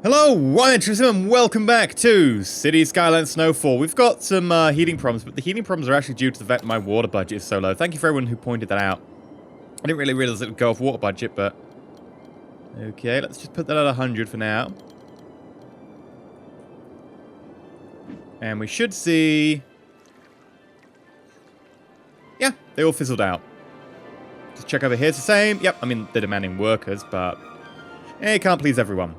Hello, I'm EnterElysium and welcome back to Skylines Snowfall. We've got some heating problems, but the heating problems are actually due to the fact that my water budget is so low. Thank you for everyone who pointed that out. I didn't really realize it would go off water budget, but... Okay, let's just put that at 100 for now. And we should see... Yeah, they all fizzled out. Just check over here, it's the same. Yep, I mean, they're demanding workers, but... it can't please everyone.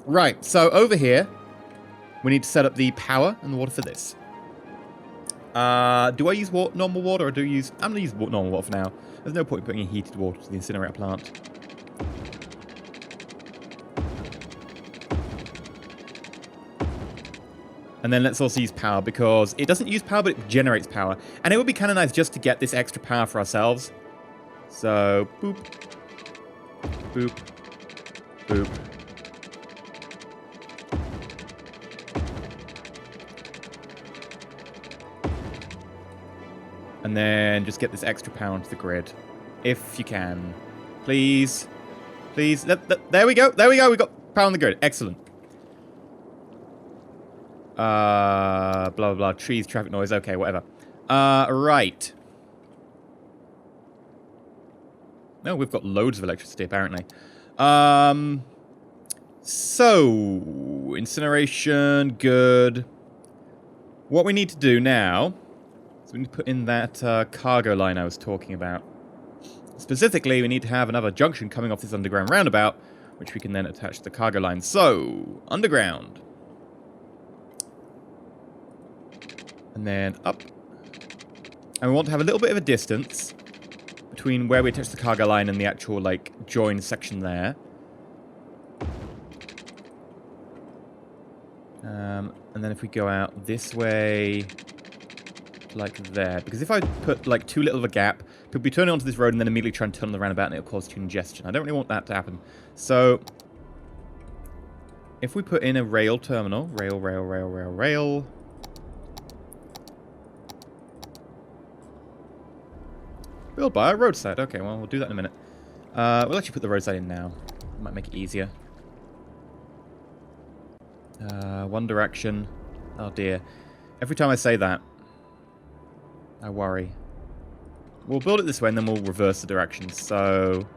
Right, so over here, we need to set up the power and the water for this. Do I use normal water or do I use... I'm going to use normal water for now. There's no point putting in heated water to the incinerator plant. And then let's also use power because it doesn't use power, but it generates power. And it would be kind of nice just to get this extra power for ourselves. So, boop, boop, boop. And then just get this extra power onto the grid. If you can. Please. Please. There we go. There we go. We got power on the grid. Excellent. Blah, blah, blah. Trees, traffic noise. Okay, whatever. Right. No, we've got loads of electricity, apparently. So, incineration, good. What we need to do now... we need to put in that cargo line I was talking about. Specifically, we need to have another junction coming off this underground roundabout, which we can then attach to the cargo line. So, underground. And then up. And we want to have a little bit of a distance between where we attach the cargo line and the actual, like, join section there. And then if we go out this way... like there, because if I put like too little of a gap, people will be turning onto this road and then immediately try and turn on the roundabout and it'll cause congestion. I don't really want that to happen. So if we put in a rail terminal, rail, built by a roadside. Okay, well, we'll do that in a minute. We'll actually put the roadside in now. Might make it easier. One direction. Oh dear. Every time I say that, I worry. We'll build it this way and then we'll reverse the directions. So,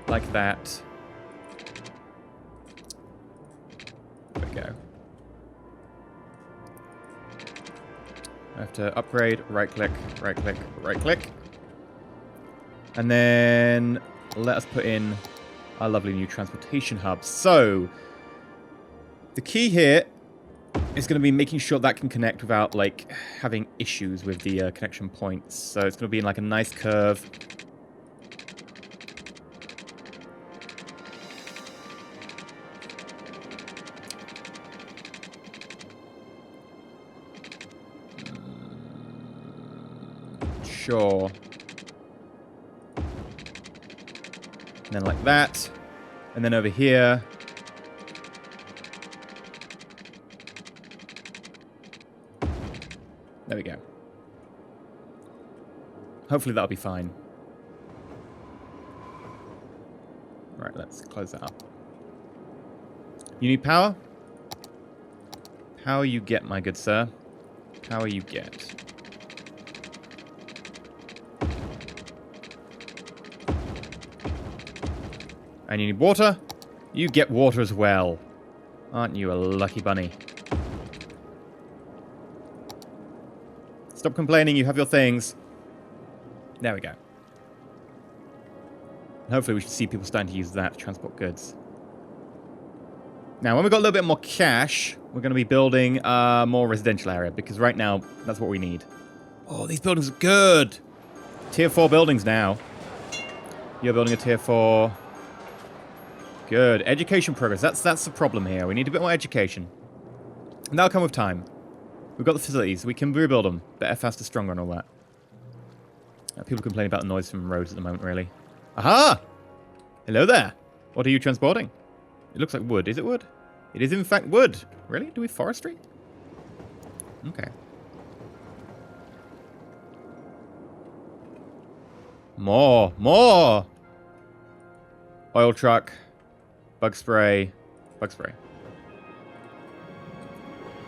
like that. There we go. I have to upgrade, right click, right click, right click. And then let us put in our lovely new transportation hub. So, the key here is going to be making sure that can connect without, like, having issues with the connection points. So it's going to be in, like, a nice curve. Sure. And then like that. And then over here... there we go. Hopefully that'll be fine. Right, let's close that up. You need power? Power you get, my good sir. Power you get. And you need water? You get water as well. Aren't you a lucky bunny? Stop complaining, you have your things. There we go. And hopefully we should see people starting to use that to transport goods. Now, when we've got a little bit more cash, we're going to be building a more residential area, because right now, that's what we need. Oh, these buildings are good! Tier 4 buildings now. You're building a Tier 4. Good. Education progress. That's the problem here. We need a bit more education. And that'll come with time. We've got the facilities. We can rebuild them. Better, faster, stronger, and all that. People complain about the noise from roads at the moment, really. Aha! Hello there. What are you transporting? It looks like wood. Is it wood? It is, in fact, wood. Really? Do we forestry? Okay. More! More! Oil truck. Bug spray. Bug spray.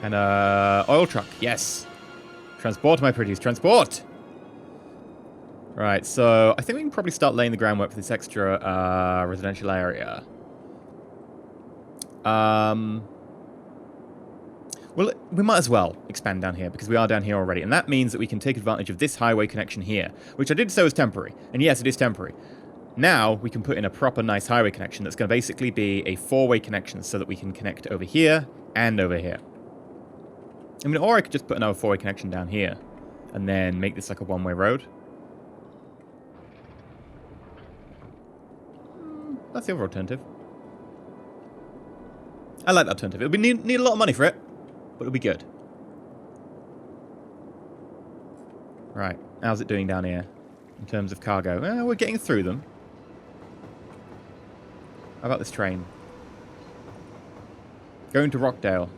And oil truck. Yes. Transport, my pretties. Transport! Right, so I think we can probably start laying the groundwork for this extra residential area. Well, we might as well expand down here, because we are down here already. And that means that we can take advantage of this highway connection here, which I did say was temporary. And yes, it is temporary. Now, we can put in a proper nice highway connection that's going to basically be a 4-way connection so that we can connect over here and over here. I mean, or I could just put another 4-way connection down here and then make this like a 1-way road. That's the other alternative. I like that alternative. It'll be need a lot of money for it, but it'll be good. Right, how's it doing down here in terms of cargo? We're getting through them. How about this train? Going to Rockdale.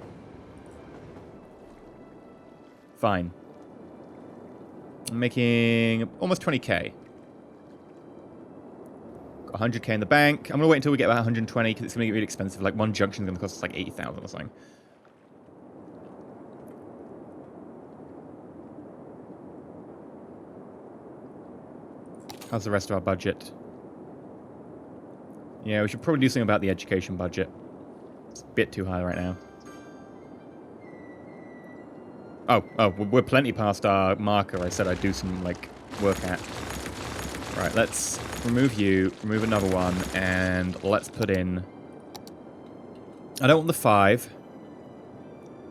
Fine. I'm making almost 20k. Got 100k in the bank. I'm going to wait until we get about 120 because it's going to get really expensive. Like one junction is going to cost us like 80,000 or something. How's the rest of our budget? Yeah, we should probably do something about the education budget. It's a bit too high right now. Oh, we're plenty past our marker. I said I'd do some, like, work at. Right, let's remove you, remove another one, and let's put in... I don't want the 5.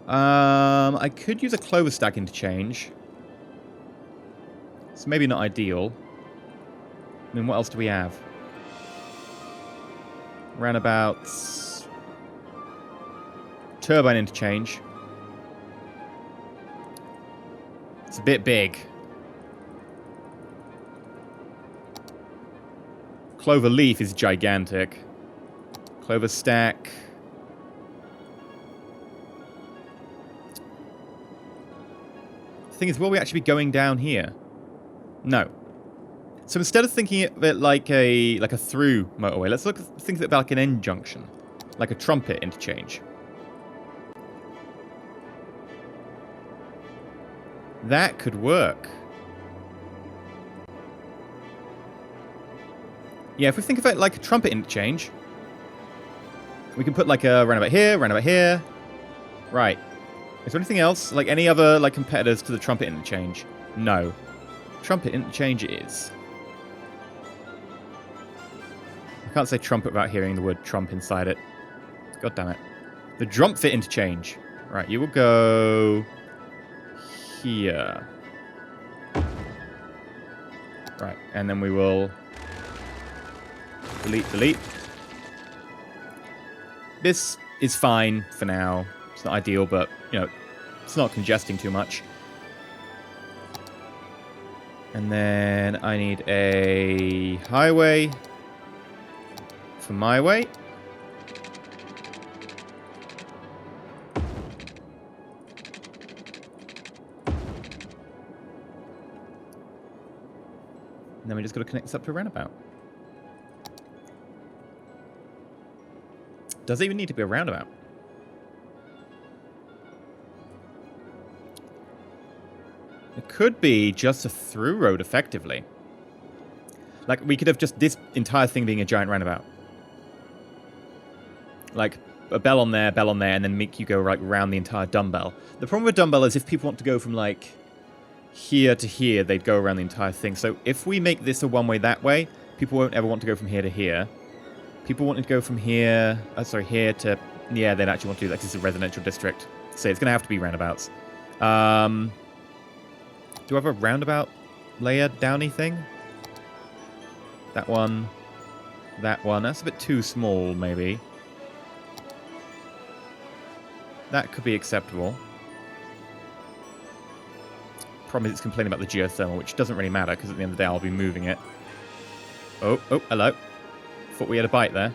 I could use a clover stack interchange. It's maybe not ideal. I mean, what else do we have? Roundabouts. Turbine interchange. It's a bit big. Clover leaf is gigantic. Clover stack. The thing is, will we actually be going down here? No. So instead of thinking of it like a through motorway, let's think of it like an end junction, like a trumpet interchange. That could work. Yeah, if we think of it like a trumpet interchange, we can put like a roundabout here. Right. Is there anything else? Like any other like competitors to the trumpet interchange? No. Trumpet interchange it is. I can't say trumpet without hearing the word trump inside it. God damn it. The Drumpfit interchange. Right, you will go here. Right, and then we will delete. This is fine for now. It's not ideal, but, you know, it's not congesting too much. And then I need a highway for my way. And then we just got to connect this up to a roundabout. Does it even need to be a roundabout? It could be just a through road, effectively. Like, we could have just this entire thing being a giant roundabout. Like, a bell on there, and then make you go, like, around the entire dumbbell. The problem with dumbbell is if people want to go from, like, here to here, they'd go around the entire thing. So if we make this a one-way that way, people won't ever want to go from here to here. People wanting to go from here... here to... Yeah, they'd actually want to do that because it's a residential district. So it's going to have to be roundabouts. Do I have a roundabout layer downy thing? That one. That one. That's a bit too small, maybe. That could be acceptable. Problem is it's complaining about the geothermal, which doesn't really matter, because at the end of the day I'll be moving it. Oh, hello. Thought we had a bite there.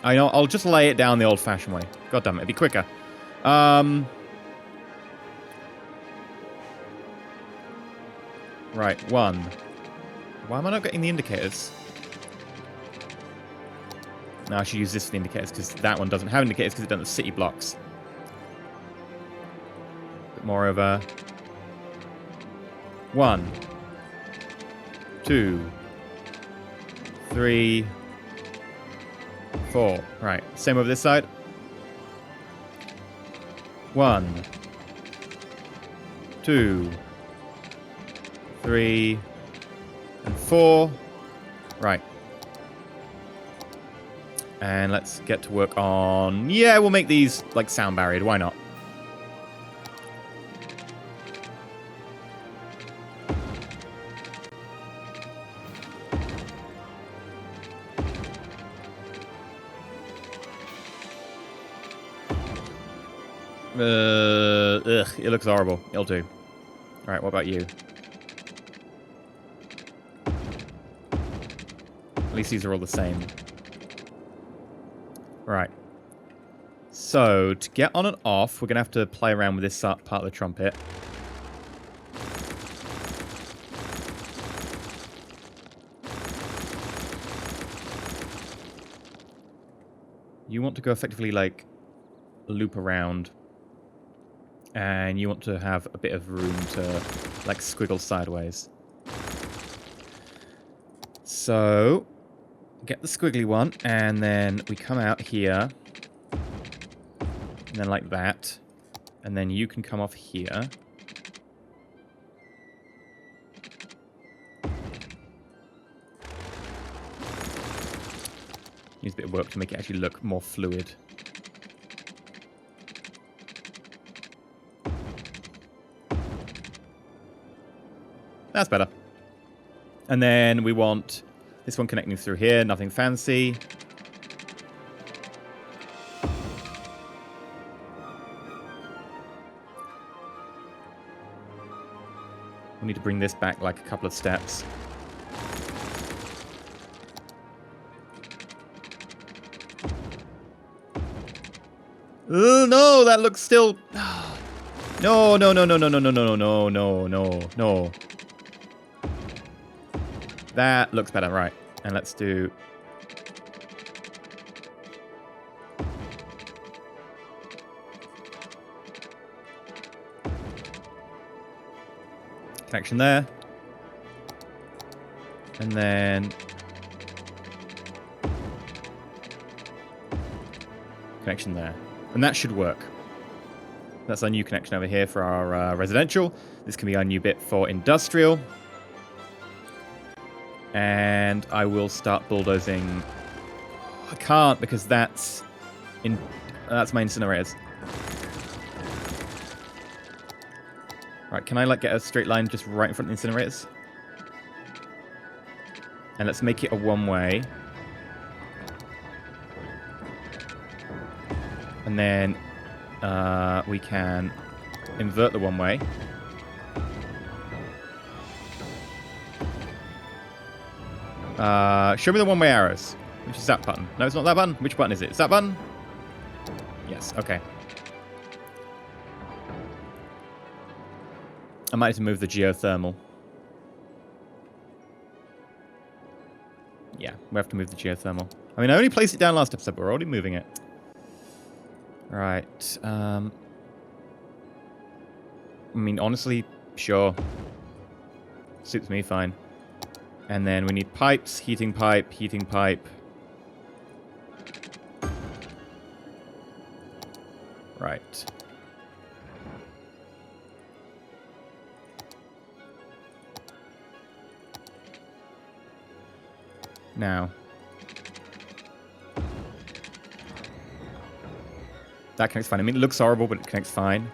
I know, I'll just lay it down the old-fashioned way. God damn it, it'd be quicker. Right, 1. Why am I not getting the indicators? Now I should use this for the indicators because that one doesn't have indicators because it doesn't have city blocks. Bit more over. 1, 2, 3, 4. Right, same over this side. 1, 2, 3, and 4. Right. And let's get to work on... Yeah, we'll make these, like, sound barriered. Why not? Ugh, it looks horrible. It'll do. Alright, what about you? At least these are all the same. Right. So, to get on and off, we're going to have to play around with this part of the trumpet. You want to go effectively, like, loop around. And you want to have a bit of room to, like, squiggle sideways. So, get the squiggly one, and then we come out here. And then like that. And then you can come off here. Needs a bit of work to make it actually look more fluid. That's better. And then we want this one connecting through here. Nothing fancy. We need to bring this back like a couple of steps. Oh, no, that looks still... No, no, no, no, no, no, no, no, no, no, no, no. That looks better, right. And let's do... Connection there. And then... Connection there. And that should work. That's our new connection over here for our residential. This can be our new bit for industrial. And I will start bulldozing. I can't because that's my incinerators. Right, can I like get a straight line just right in front of the incinerators? And let's make it a one-way. And then we can invert the one-way. Show me the one-way arrows. Which is that button? No, it's not that button. Which button is it? Is that button? Yes, okay. I might have to move the geothermal. Yeah, we have to move the geothermal. I mean, I only placed it down last episode, but we're already moving it. Right. I mean, honestly, sure. Suits me fine. And then we need pipes, heating pipe, heating pipe. Right. Now. That connects fine. I mean, it looks horrible, but it connects fine.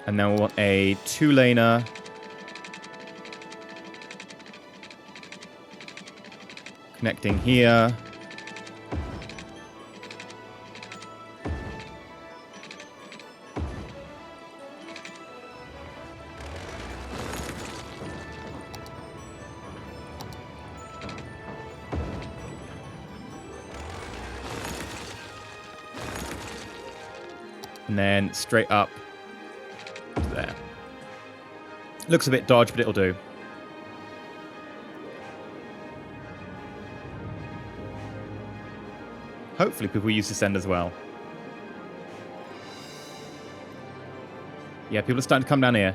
And then we want a 2-laner. Connecting here. And then straight up to there. Looks a bit dodgy, but it'll do. hopefully people use this end as well. Yeah, people are starting to come down here.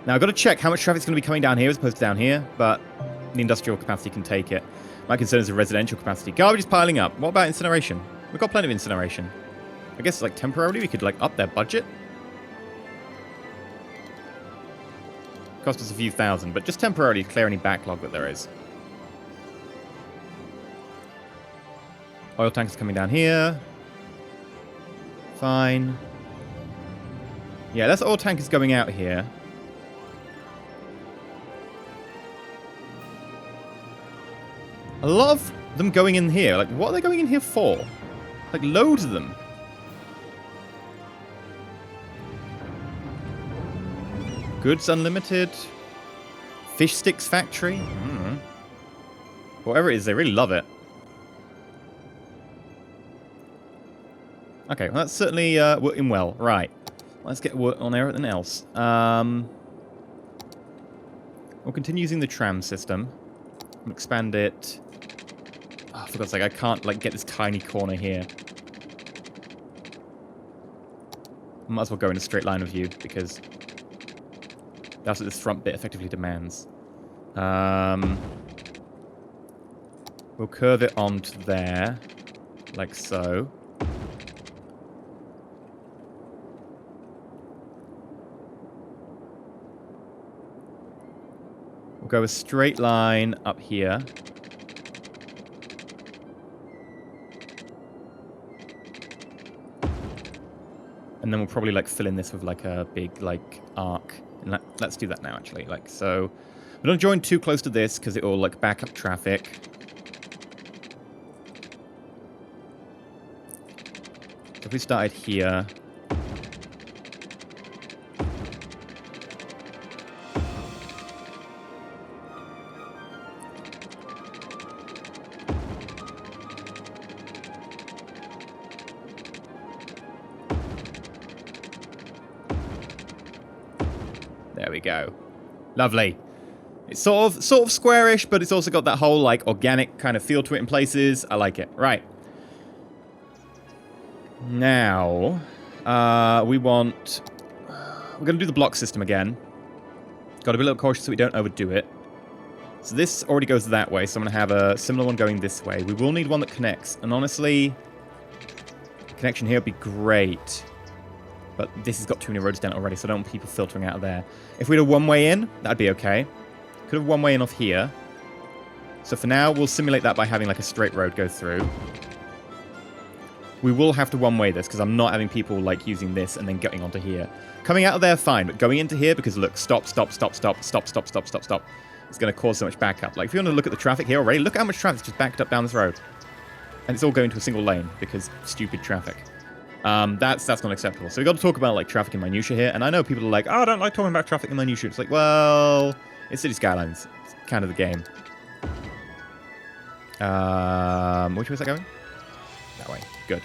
Now, I've got to check how much traffic's going to be coming down here as opposed to down here, but the industrial capacity can take it. My concern is the residential capacity. Garbage is piling up. What about incineration? We've got plenty of incineration. I guess, like, temporarily we could, like, up their budget. Cost us a few thousand, but just temporarily clear any backlog that there is. Oil tankers coming down here. Fine. Yeah, that's oil tankers going out here. A lot of them going in here. Like, what are they going in here for? Like, loads of them. Goods Unlimited. Fish Sticks Factory. Whatever it is, they really love it. Okay, well, that's certainly working well. Right. Let's get work on everything else. We'll continue using the tram system. We'll expand it. Oh, for God's sake, I can't, like, get this tiny corner here. Might as well go in a straight line of view, because that's what this front bit effectively demands. We'll curve it onto there, like so. We'll go a straight line up here. And then we'll probably, like, fill in this with, like, a big, like, arc. And let's do that now, actually. Like, so we don't join too close to this because it will, like, back up traffic. So if we started here. There we go. Lovely. It's sort of squarish, but it's also got that whole, like, organic kind of feel to it in places. I like it. Right. Now, we're going to do the block system again. Got to be a little cautious so we don't overdo it. So this already goes that way, so I'm going to have a similar one going this way. We will need one that connects, and honestly, connection here would be great. But this has got too many roads down already, so I don't want people filtering out of there. If we had a one-way in, that'd be okay. Could have one way in off here. So for now, we'll simulate that by having, like, a straight road go through. We will have to one-way this, because I'm not having people, like, using this and then getting onto here. Coming out of there, fine, but going into here, because look, stop, stop, stop, stop, stop, stop, stop, stop, stop. It's going to cause so much backup. Like, if you want to look at the traffic here already, look at how much traffic's just backed up down this road. And it's all going to a single lane, because stupid traffic. That's not acceptable. So we've got to talk about, like, traffic and minutia here. And I know people are like, oh, I don't like talking about traffic and minutia. It's like, well, it's City Skylines. It's kind of the game. Which way is that going? That way. Good.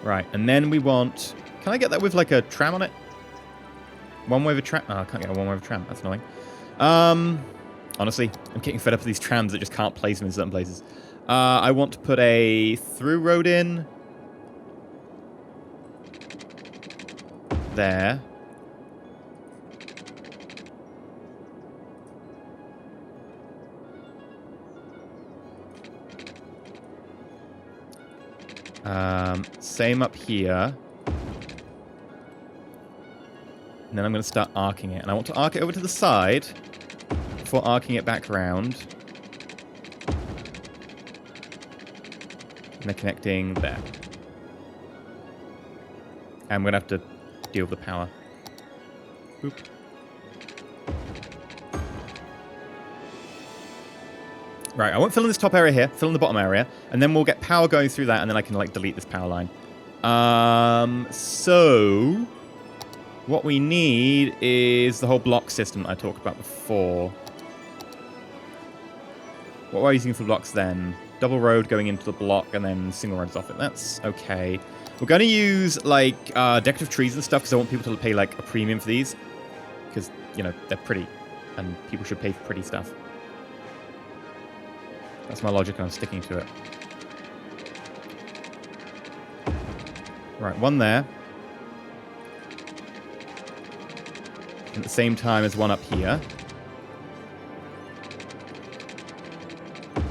Right, and then we want... Can I get that with, like, a tram on it? One way of a tram? Oh, I can't get a one way of a tram. That's annoying. Honestly, I'm getting fed up with these trams that just can't place them in certain places. I want to put a through road in. There. Same up here. And then I'm going to start arcing it. And I want to arc it over to the side before arcing it back around. And they're connecting there. And we're going to have to deal with the power. Boop. Right, I won't fill in this top area here, fill in the bottom area, and then we'll get power going through that, and then I can, like, delete this power line. So what we need is the whole block system that I talked about before. What were I using for blocks then? Double road going into the block, and then single roads off it. That's okay. We're going to use, like, decorative trees and stuff, because I want people to pay, like, a premium for these. Because, you know, they're pretty, and people should pay for pretty stuff. That's my logic, and I'm sticking to it. Right, one there. At the same time as one up here.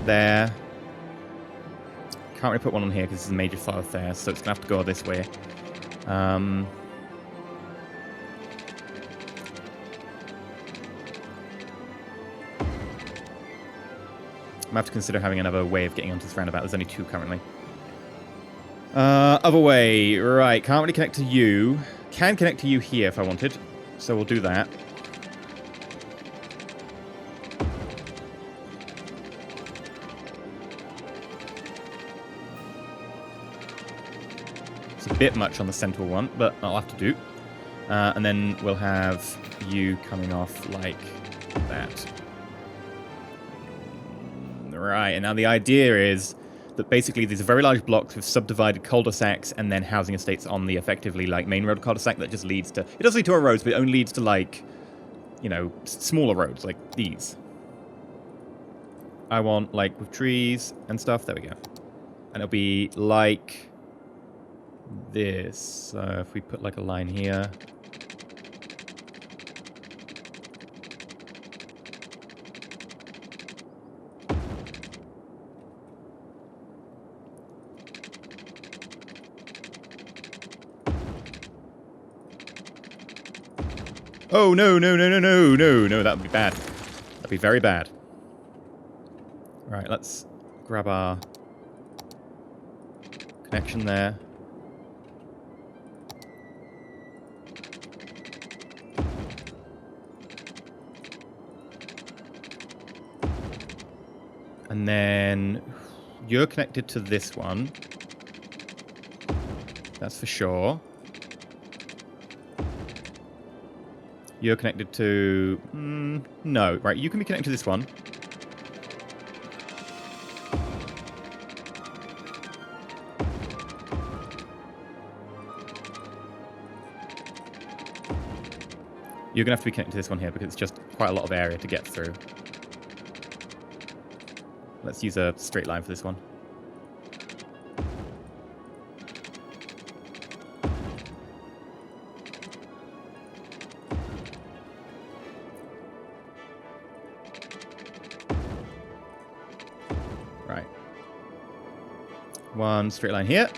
There. Can't really put one on here because it's a major thoroughfare, so it's going to have to go this way. I'm going to have to consider having another way of getting onto this roundabout. There's only two currently. Other way. Right, can't really connect to you. Can connect to you here if I wanted. So we'll do that. It's a bit much on the central one, but I'll have to do. And then we'll have you coming off like that. Right, and now the idea is that basically these are very large blocks with subdivided cul-de-sacs and then housing estates on the effectively like main road cul-de-sac that just leads to... It does lead to our roads, but it only leads to like, you know, smaller roads like these. I want like with trees and stuff. There we go. And it'll be like this. So if we put like a line here... Oh, no, no, no, no, no, no, no, that would be bad. That'd be very bad. Right, let's grab our connection there. And then you're connected to this one. That's for sure. You're connected to... no. Right, you can be connected to this one. You're going to have to be connected to this one here because it's just quite a lot of area to get through. Let's use a straight line for this one. One straight line here.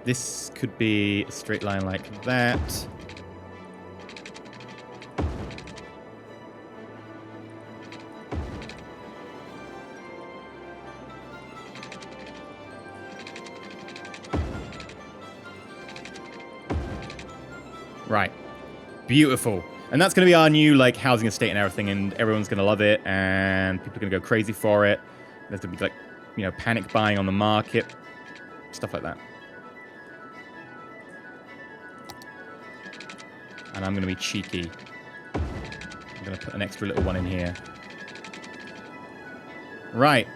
This could be a straight line like that. Right. Beautiful. And that's going to be our new like housing estate and everything, and everyone's going to love it, and people are going to go crazy for it. There's going to be like, you know, panic buying on the market, stuff like that. And I'm going to be cheeky. I'm going to put an extra little one in here. Right.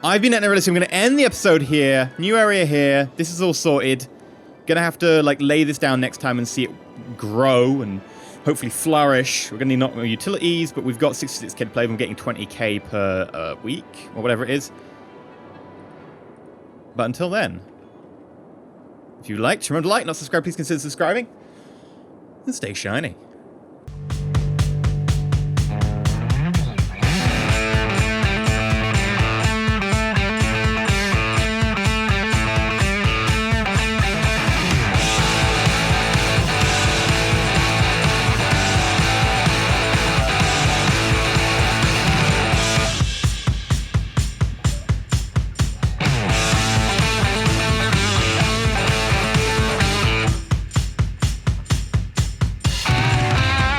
I've been EnterElysium. I'm going to end the episode here. New area here. This is all sorted. Going to have to like lay this down next time and see it grow and hopefully flourish. We're going to need not more utilities, but we've got 66k to play with. I'm getting 20k per week, or whatever it is. But until then, if you liked, remember to like, not subscribe, please consider subscribing. And stay shiny.